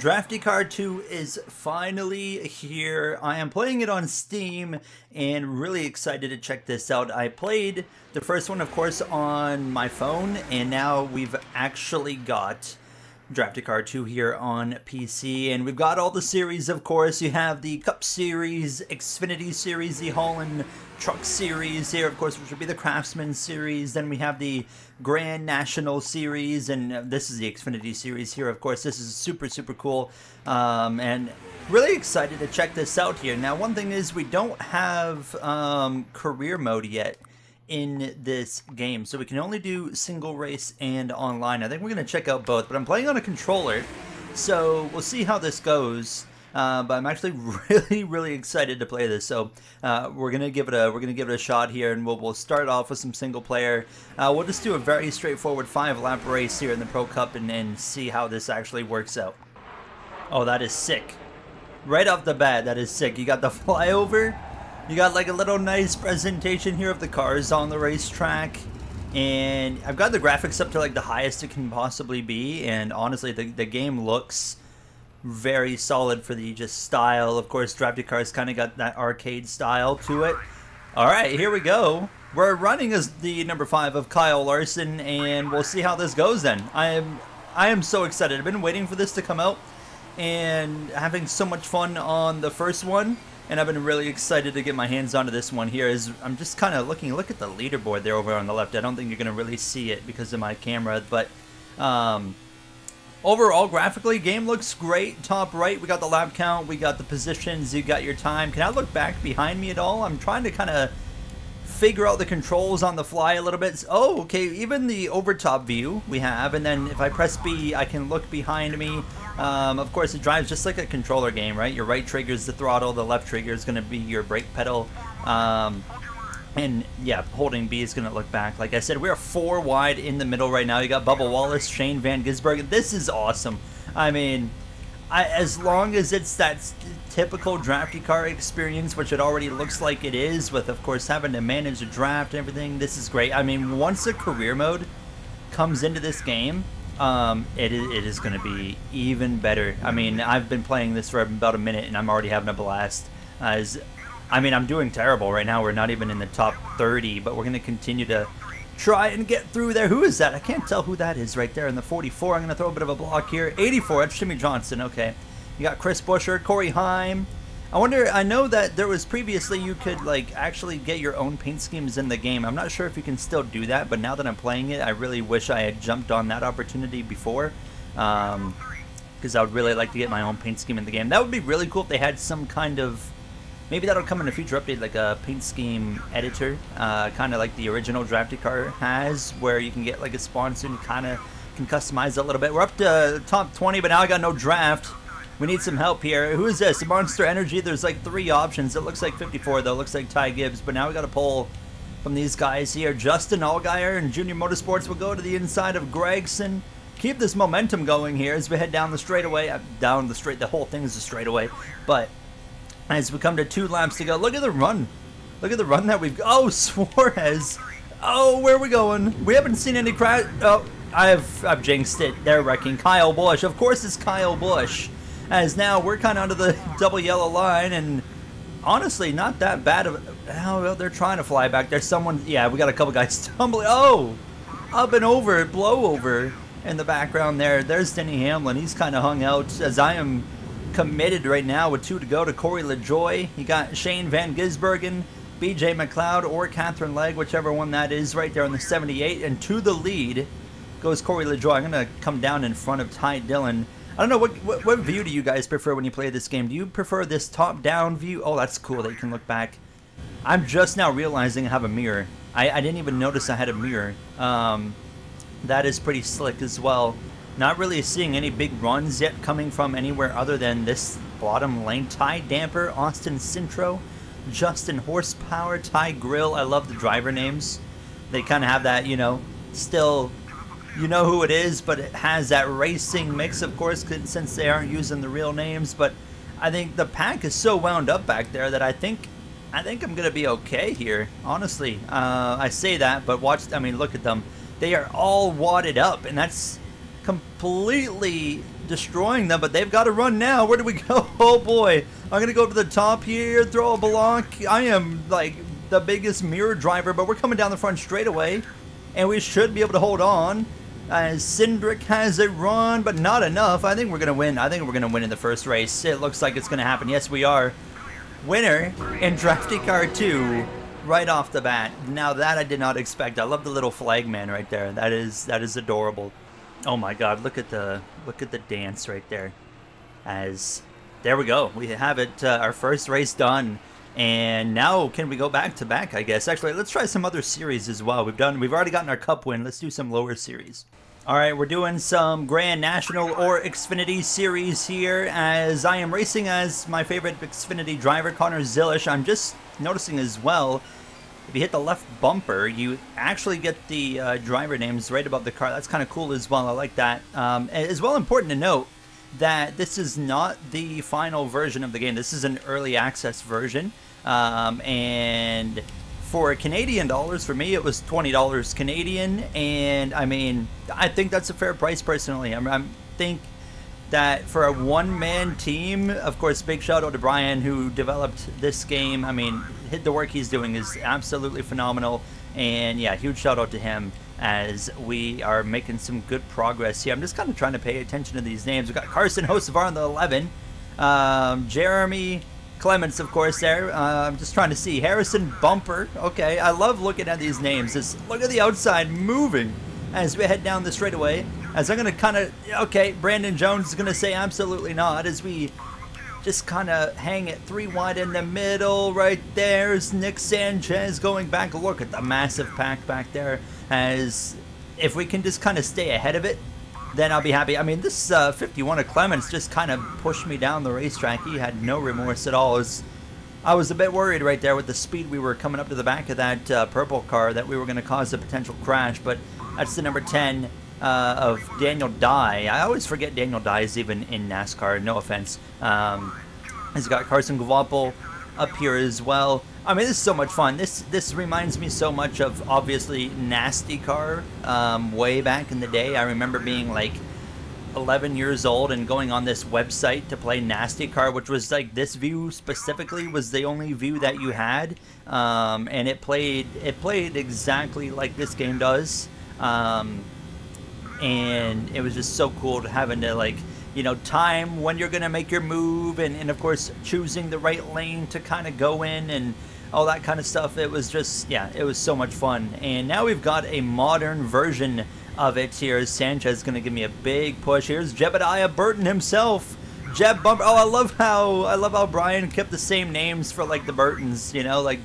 NASCAR 2 is finally here. I am playing it on Steam and really excited to check this out. I played the first one, of course, on my phone, and now we've actually got NASCAR 2 here on PC, and we've got all the series, of course. You have the Cup Series, Xfinity Series, the Holland Truck Series here, of course, which would be the Craftsman Series. Then we have the Grand National Series, and this is the Xfinity Series here, of course. This is super cool, and really excited to check this out here. Now, one thing is we don't have career mode yet in this game, so we can only do single race and online. I think we're going to check out both, but I'm playing on a controller, so we'll see how this goes. But I'm actually really excited to play this. So we're gonna give it a shot here, and we'll start off with some single player. We'll just do a very straightforward 5-lap race here in the Pro Cup, and see how this actually works out. Oh, that is sick! Right off the bat, that is sick. You got the flyover. You got like a little nice presentation here of the cars on the racetrack. And I've got the graphics up to like the highest it can possibly be, and honestly the game looks very solid for the just style. Of course, NASCAR's kind of got that arcade style to it. Alright, here we go. We're running as the number 5 of Kyle Larson, and we'll see how this goes then. I am so excited. I've been waiting for this to come out and having so much fun on the first one, and I've been really excited to get my hands onto this one here. I'm just kind of looking. Look at the leaderboard there over on the left. I don't think you're going to really see it because of my camera, but overall, graphically, game looks great. Top right, we got the lap count, we got the positions, you got your time. Can I look back behind me at all? I'm trying to kind of figure out the controls on the fly a little bit. Oh, okay, even the overtop view we have, and then if I press B, I can look behind me. Of course, it drives just like a controller game, right? Your right trigger is the throttle, the left trigger is going to be your brake pedal. And yeah, holding B is going to look back. Like I said, we're 4 wide in the middle right now. You got Bubba Wallace, Shane Van Gisbergen. This is awesome. I mean, as long as it's that typical NASCAR experience, which it already looks like it is, with, of course, having to manage a draft and everything, this is great. I mean, once a career mode comes into this game, it is going to be even better. I mean, I've been playing this for about a minute, and I'm already having a blast. I mean, I'm doing terrible right now. We're not even in the top 30, but we're going to continue to try and get through there. Who is that? I can't tell who that is right there in the 44. I'm going to throw a bit of a block here. 84, that's Jimmy Johnson. Okay. You got Chris Buescher, Corey Heim. I know that there was previously you could like actually get your own paint schemes in the game. I'm not sure if you can still do that, but now that I'm playing it, I really wish I had jumped on that opportunity before. Because I would really like to get my own paint scheme in the game. That would be really cool if they had some kind of... Maybe that'll come in a future update, like a paint scheme editor, kind of like the original NASCAR has, where you can get like a sponsor and kind of can customize it a little bit. We're up to top 20, but now I got no draft. We need some help here. Who is this? Monster Energy. There's like 3 options. It looks like 54 though. It looks like Ty Gibbs, but now we got a poll from these guys here. Justin Allgaier and Junior Motorsports will go to the inside of Gregson. Keep this momentum going here as we head down the straightaway. The whole thing is a straightaway, but as we come to 2 laps to go, look at the run. Look at the run that we've got. Oh, Suarez. Oh, where are we going? We haven't seen any crash. Oh, I've jinxed it. They're wrecking Kyle Busch. Of course it's Kyle Busch. As now we're kind of under the double yellow line, and honestly, not that bad of oh, well, they're trying to fly back. There's someone, yeah, we got a couple guys tumbling. Oh, up and over, blow over in the background there. There's Denny Hamlin. He's kind of hung out as I am committed right now with 2 to go to Corey LaJoie. You got Shane Van Gisbergen, BJ McLeod, or Catherine Legg, whichever one that is, right there on the 78. And to the lead goes Corey LaJoie. I'm going to come down in front of Ty Dillon. I don't know, what view do you guys prefer when you play this game? Do you prefer this top-down view? Oh, that's cool that you can look back. I'm just now realizing I have a mirror. I didn't even notice I had a mirror. That is pretty slick as well. Not really seeing any big runs yet coming from anywhere other than this bottom lane. Ty Damper, Austin Cintro, Justin Horsepower, Ty Grill. I love the driver names. They kind of have that, you know, still, you know who it is, but it has that racing mix, of course, since they aren't using the real names. But I think the pack is so wound up back there that I think I'm going to be okay here, honestly. I say that, but look at them. They are all wadded up, and that's completely destroying them, but they've got to run now. Where do we go? Oh boy, I'm gonna go to the top here, throw a block. I am like the biggest mirror driver, but we're coming down the front straightaway, and we should be able to hold on. As Cindric has a run, but not enough. I think we're gonna win. I think we're gonna win in the first race. It looks like it's gonna happen. Yes, we are. Winner in Drafty Car 2 right off the bat. Now that I did not expect. I love the little flag man right there. That is adorable. Oh my God! Look at the dance right there. As there we go. We have it. Our first race done. And now can we go back to back, I guess. Actually, let's try some other series as well. We've already gotten our cup win. Let's do some lower series. All right, we're doing some Grand National or Xfinity series here as I am racing as my favorite Xfinity driver, Connor Zilish. I'm just noticing as well, if you hit the left bumper, you actually get the driver names right above the car. That's kind of cool as well. I like that. As well, important to note that this is not the final version of the game. This is an early access version. And for Canadian dollars, for me, it was $20 Canadian. And I mean, I think that's a fair price personally. I think that for a one-man team, of course, big shout out to Brian who developed this game. I mean, the work he's doing is absolutely phenomenal. And yeah, huge shout out to him as we are making some good progress here. I'm just kind of trying to pay attention to these names. We've got Carson Hocevar on the 11. Jeremy Clements, of course, there. I'm just trying to see. Harrison Bumper. Okay, I love looking at these names. Just look at the outside moving as we head down the straightaway. As I'm going to kind of... Okay, Brandon Jones is going to say absolutely not as we just kind of hang it 3 wide in the middle. Right there's Nick Sanchez going back. Look at the massive pack back there. As if we can just kind of stay ahead of it, then I'll be happy. I mean, this 51 of Clements just kind of pushed me down the racetrack. He had no remorse at all. I was a bit worried right there with the speed we were coming up to the back of that purple car that we were going to cause a potential crash. But that's the number 10 of Daniel Dye. I always forget Daniel Dye is even in NASCAR. No offense. He's got Carson Gvapel up here as well. I mean, this is so much fun. This reminds me so much of, obviously, NASCAR way back in the day. I remember being like 11 years old and going on this website to play NASCAR, which was like this view specifically was the only view that you had, and it played exactly like this game does, and it was just so cool to having to like, you know, time when you're gonna make your move, and of course choosing the right lane to kind of go in and all that kind of stuff. It was just, yeah, it was so much fun. And now we've got a modern version of it here. Sanchez is going to give me a big push. Here's Jebediah Burton himself. Jeb Bumper. Oh, I love how Brian kept the same names for like the Burtons, you know, like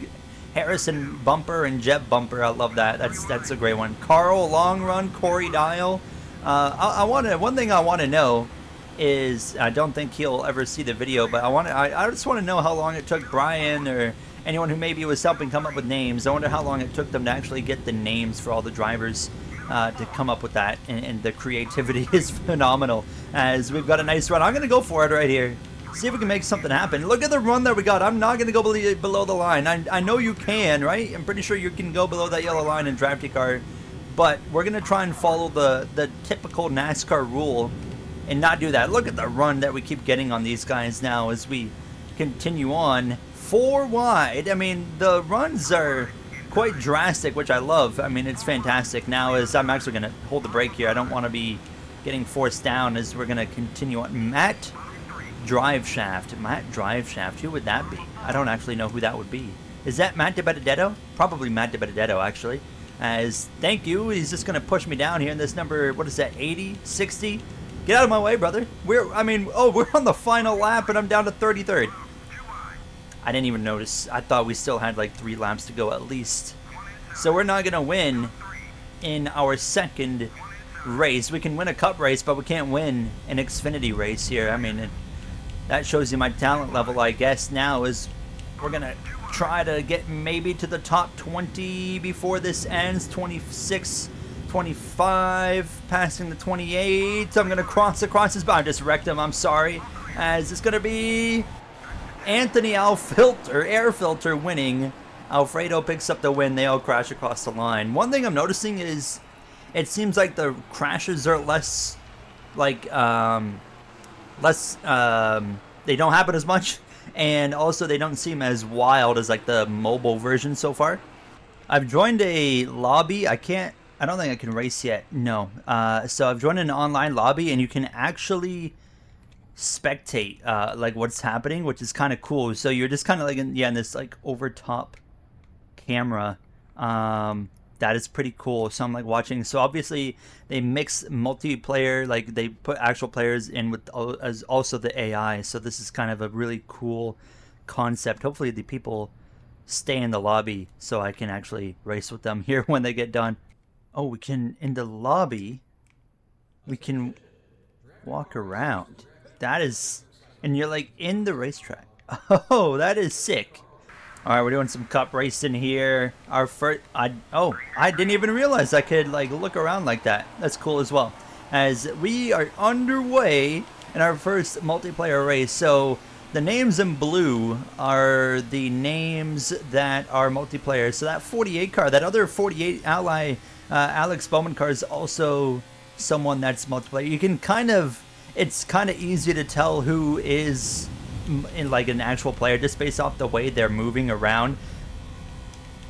Harrison Bumper and Jeb Bumper. I love that. That's a great one. Carl Long Run, Corey Dial. One thing I want to know is, I don't think he'll ever see the video, but I just want to know how long it took Brian or anyone who maybe was helping come up with names. I wonder how long it took them to actually get the names for all the drivers to come up with that. And the creativity is phenomenal. As we've got a nice run. I'm going to go for it right here. See if we can make something happen. Look at the run that we got. I'm not going to go below the line. I know you can, right? I'm pretty sure you can go below that yellow line in Drafty Car. But we're going to try and follow the typical NASCAR rule and not do that. Look at the run that we keep getting on these guys now as we continue on. 4 wide. I mean, the runs are quite drastic, which I love. I mean, it's fantastic. Now as I'm actually going to hold the brake here. I don't want to be getting forced down as we're going to continue on. Matt Driveshaft. Who would that be? I don't actually know who that would be. Is that Matt DiBenedetto? Probably Matt DiBenedetto, actually. As, thank you. He's just going to push me down here in this number, what is that, 80, 60? Get out of my way, brother. We're on the final lap and I'm down to 33rd. I didn't even notice. I thought we still had like 3 laps to go at least. So we're not going to win in our second race. We can win a cup race, but we can't win an Xfinity race here. I mean, that shows you my talent level, I guess, now is we're going to try to get maybe to the top 20 before this ends. 26, 25, passing the 28. I'm going to cross his bow. I just wrecked him. I'm sorry. As it's going to be Anthony Airfilter winning. Alfredo picks up the win. They all crash across the line. One thing I'm noticing is it seems like the crashes are less like less, they don't happen as much, and also they don't seem as wild as like the mobile version so far. I've joined a lobby. I don't think I can race yet. No. So I've joined an online lobby, and you can actually spectate like what's happening, which is kind of cool. So you're just kind of like in this like over top camera. That is pretty cool. So I'm like watching. So obviously they mix multiplayer, like they put actual players in with as also the AI. So this is kind of a really cool concept. Hopefully the people stay in the lobby so I can actually race with them here when they get done. Oh, we can, in the lobby, we can walk around. That is, and you're like in the racetrack. Oh, that is sick. All right, we're doing some cup racing here. Our first, I didn't even realize I could like look around like that. That's cool as well. As we are underway in our first multiplayer race. So the names in blue are the names that are multiplayer. So that 48 car, that other 48 Ally Alex Bowman car is also someone that's multiplayer. You can kind of, it's kind of easy to tell who is in like an actual player just based off the way they're moving around.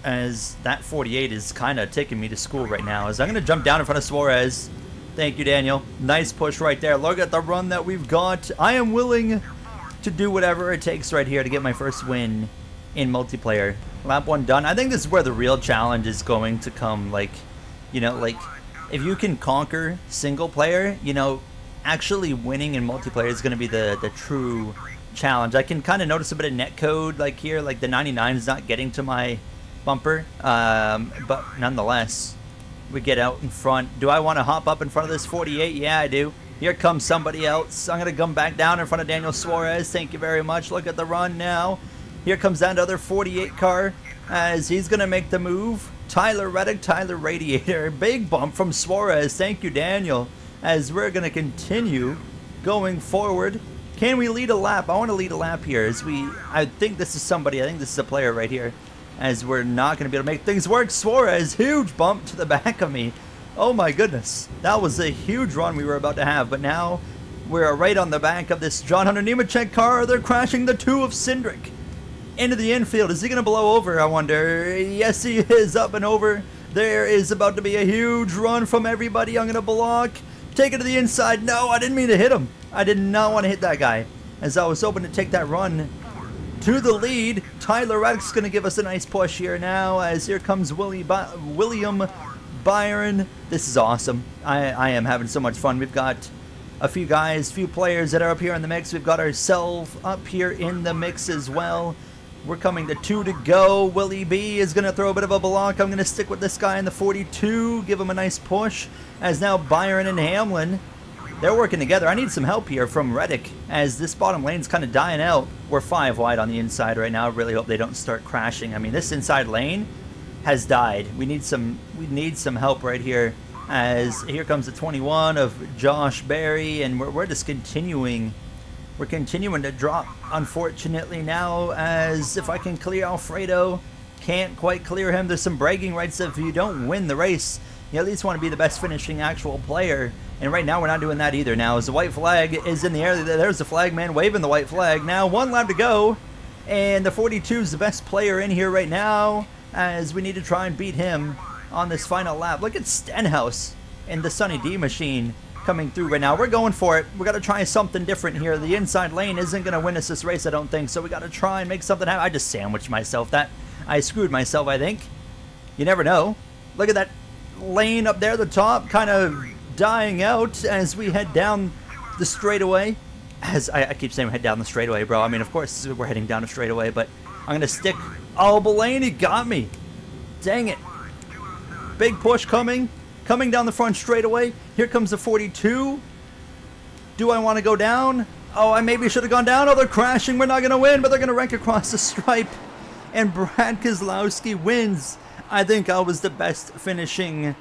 As that 48 is kind of taking me to school right now. As I'm going to jump down in front of Suarez. Thank you, Daniel. Nice push right there. Look at the run that we've got. I am willing to do whatever it takes right here to get my first win in multiplayer. Lap 1 done. I think this is where the real challenge is going to come. Like, you know, like if you can conquer single player, you know, actually winning in multiplayer is going to be the true challenge. I can kind of notice a bit of netcode like here, like the 99 is not getting to my bumper, but nonetheless we get out in front. Do I want to hop up in front of this 48? Yeah, I do. Here comes somebody else. I'm gonna come back down in front of Daniel Suarez. Thank you very much. Look at the run now. Here comes that other 48 car as he's gonna make the move. Tyler Reddick, Tyler Radiator, big bump from Suarez. Thank you, Daniel, as we're gonna continue going forward. Can we lead a lap? I want to lead a lap here as I think this is somebody. I think this is a player right here, as we're not going to be able to make things work. Suarez, huge bump to the back of me. Oh my goodness. That was a huge run we were about to have, but now we're right on the back of this John Hunter Nemechek car. They're crashing the 2 of Cindric into the infield. Is he going to blow over, I wonder? Yes, he is, up and over. There is about to be a huge run from everybody. I'm going to block. Take it to the inside. No, I didn't mean to hit him. I did not want to hit that guy, as I was hoping to take that run to the lead. Tyler Reddick's going to give us a nice push here now, as here comes William Byron. This is awesome. I am having so much fun. We've got a few guys, few players that are up here in the mix. We've got ourselves up here in the mix as well. We're coming to 2 to go. Willie B is going to throw a bit of a block. I'm going to stick with this guy in the 42, give him a nice push, as now Byron and Hamlin, they're working together. I need some help here from Reddick, as this bottom lane's kind of dying out. We're 5 wide on the inside right now. I really hope they don't start crashing. I mean, this inside lane has died. We need some help right here, as here comes the 21 of Josh Berry, and we're just continuing. We're continuing to drop, unfortunately, now, as if I can clear Alfredo, can't quite clear him. There's some bragging rights that if you don't win the race, you at least want to be the best finishing actual player. And right now we're not doing that either. Now as the white flag is in the air, there's the flag man waving the white flag. Now 1 lap to go, and the 42 is the best player in here right now, as we need to try and beat him on this final lap. Look at Stenhouse and the Sunny D machine coming through right now. We're going for it. We got to try something different here. The inside lane isn't going to win us this race, I don't think. So we got to try and make something happen. I just sandwiched myself. I screwed myself, I think. You never know. Look at that lane up there, the top, kind of dying out as we head down the straightaway. As I keep saying we head down the straightaway, bro. I mean, of course we're heading down the straightaway, but I'm going to stick. Oh, Blaney got me. Dang it. Big push coming down the front straightaway. Here comes the 42. Do I want to go down? Oh, I maybe should have gone down. Oh, they're crashing. We're not going to win, but they're going to wreck across the stripe. And Brad Keselowski wins. I think I was the best finishing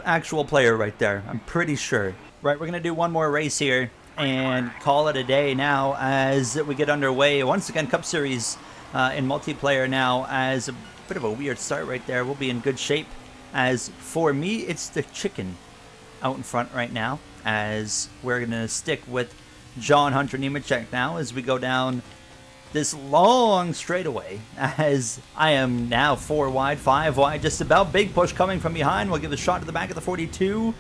actual player right there. I'm pretty sure. Right, we're going to do one more race here and call it a day now, as we get underway. Once again, Cup Series in multiplayer now, as a bit of a weird start right there. We'll be in good shape. As for me, it's the chicken out in front right now, as we're going to stick with John Hunter Nemechek now as we go down this long straightaway, as I am now 4 wide, 5 wide, just about. Big push coming from behind. We'll give a shot to the back of the 42.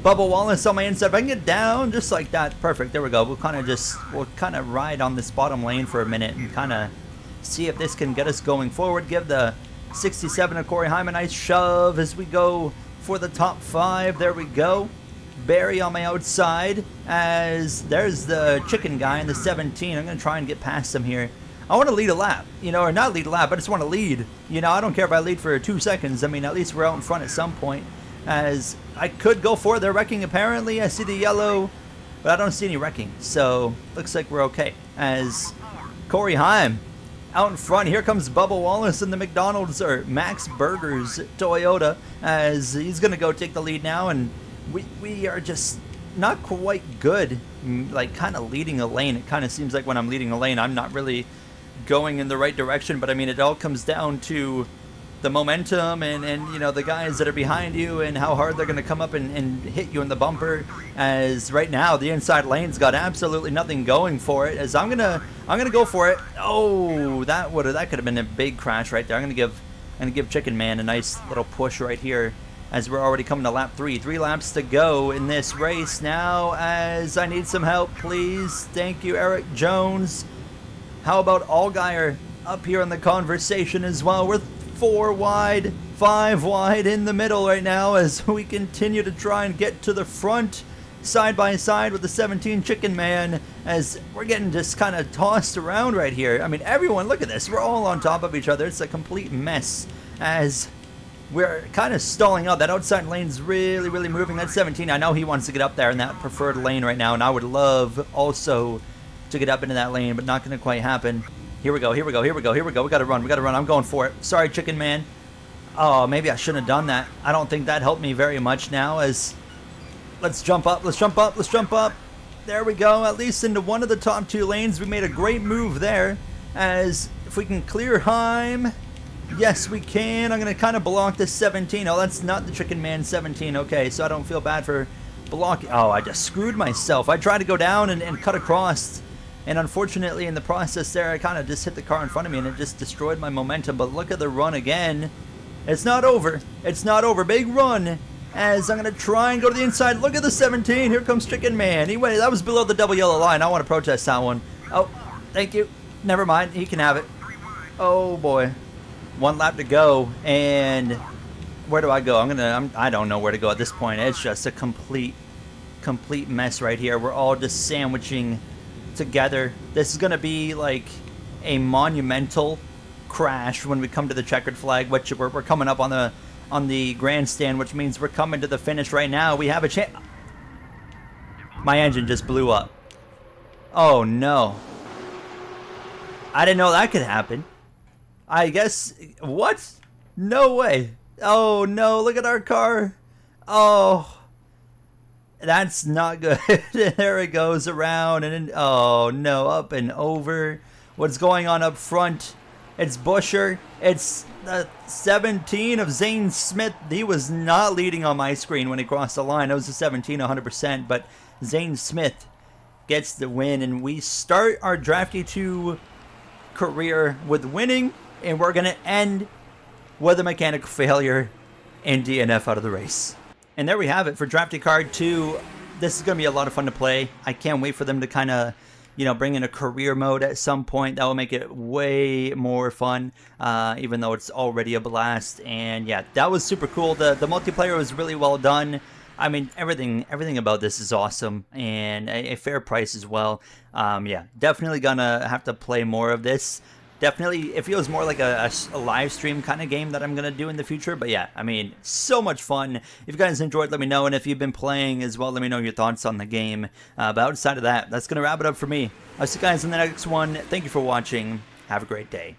Bubba Wallace on my inside. If I can get down just like that, perfect. There we go. We'll kind of ride on this bottom lane for a minute and kind of see if this can get us going forward. Give the 67 of Corey Heim a nice shove as we go for the top 5. There we go. Barry on my outside, as there's the chicken guy in the 17. I'm going to try and get past him here. I want to lead a lap, or not lead a lap, I just want to lead. I don't care if I lead for 2 seconds. I mean, at least we're out in front at some point, as I could go for it. They're wrecking apparently. I see the yellow, but I don't see any wrecking, so looks like we're okay. As Corey Heim out in front. Here comes Bubba Wallace in the McDonald's, or Max Burgers Toyota, as he's going to go take the lead now, and we are just not quite good, like kind of leading a lane. It kind of seems like when I'm leading a lane, I'm not really going in the right direction, but I mean, it all comes down to the momentum and the guys that are behind you and how hard they're going to come up and hit you in the bumper. As right now the inside lane's got absolutely nothing going for it, as I'm gonna go for it. Oh, that could have been a big crash right there. I'm gonna give Chicken Man a nice little push right here, as we're already coming to lap 3. 3 laps to go in this race now, as I need some help, please. Thank you, Eric Jones. How about Allgaier up here in the conversation as well? We're 4 wide, 5 wide in the middle right now, as we continue to try and get to the front side by side with the 17 Chicken Man, as we're getting just kind of tossed around right here. I mean, everyone, look at this. We're all on top of each other. It's a complete mess, as we're kind of stalling out. That outside lane's really, really moving. That 17, I know he wants to get up there in that preferred lane right now, and I would love also to get up into that lane, but not going to quite happen. Here we go, here we go, here we go, here we go. We got to run, we got to run. I'm going for it. Sorry, Chicken Man. Oh, maybe I shouldn't have done that. I don't think that helped me very much now, as let's jump up, let's jump up, let's jump up. There we go, at least into one of the top 2 lanes. We made a great move there, as if we can clear Heim. Yes, we can. I'm going to kind of block this 17. Oh, that's not the Chicken Man 17. Okay, so I don't feel bad for blocking. Oh, I just screwed myself. I tried to go down and cut across, and unfortunately in the process there, I kind of just hit the car in front of me, and it just destroyed my momentum. But look at the run again. It's not over. It's not over. Big run, as I'm going to try and go to the inside. Look at the 17. Here comes Chicken Man. Anyway, that was below the double yellow line. I want to protest that one. Oh, thank you. Never mind. He can have it. Oh, boy. 1 lap to go, and where do I go? I don't know where to go at this point. It's just a complete mess right here. We're all just sandwiching together. This is going to be like a monumental crash when we come to the checkered flag, which we're coming up on the grandstand, which means we're coming to the finish right now. We have a chance. My engine just blew up. Oh no. I didn't know that could happen. I guess, what? No way. Oh no, look at our car. Oh, that's not good. There it goes around, and oh no, up and over. What's going on up front? It's Busher. It's the 17 of Zane Smith. He was not leading on my screen when he crossed the line. It was the 17 100%, but Zane Smith gets the win, and we start our Drafty 2 career with winning. And we're going to end with a mechanical failure and DNF out of the race. And there we have it for Drafty Card 2. This is going to be a lot of fun to play. I can't wait for them to kind of, bring in a career mode at some point. That will make it way more fun, even though it's already a blast. And yeah, that was super cool. The multiplayer was really well done. I mean, everything about this is awesome, and a fair price as well. Yeah, definitely going to have to play more of this. Definitely, it feels more like a live stream kind of game that I'm going to do in the future. But yeah, I mean, so much fun. If you guys enjoyed, let me know. And if you've been playing as well, let me know your thoughts on the game. But outside of that, that's going to wrap it up for me. I'll see you guys in the next one. Thank you for watching. Have a great day.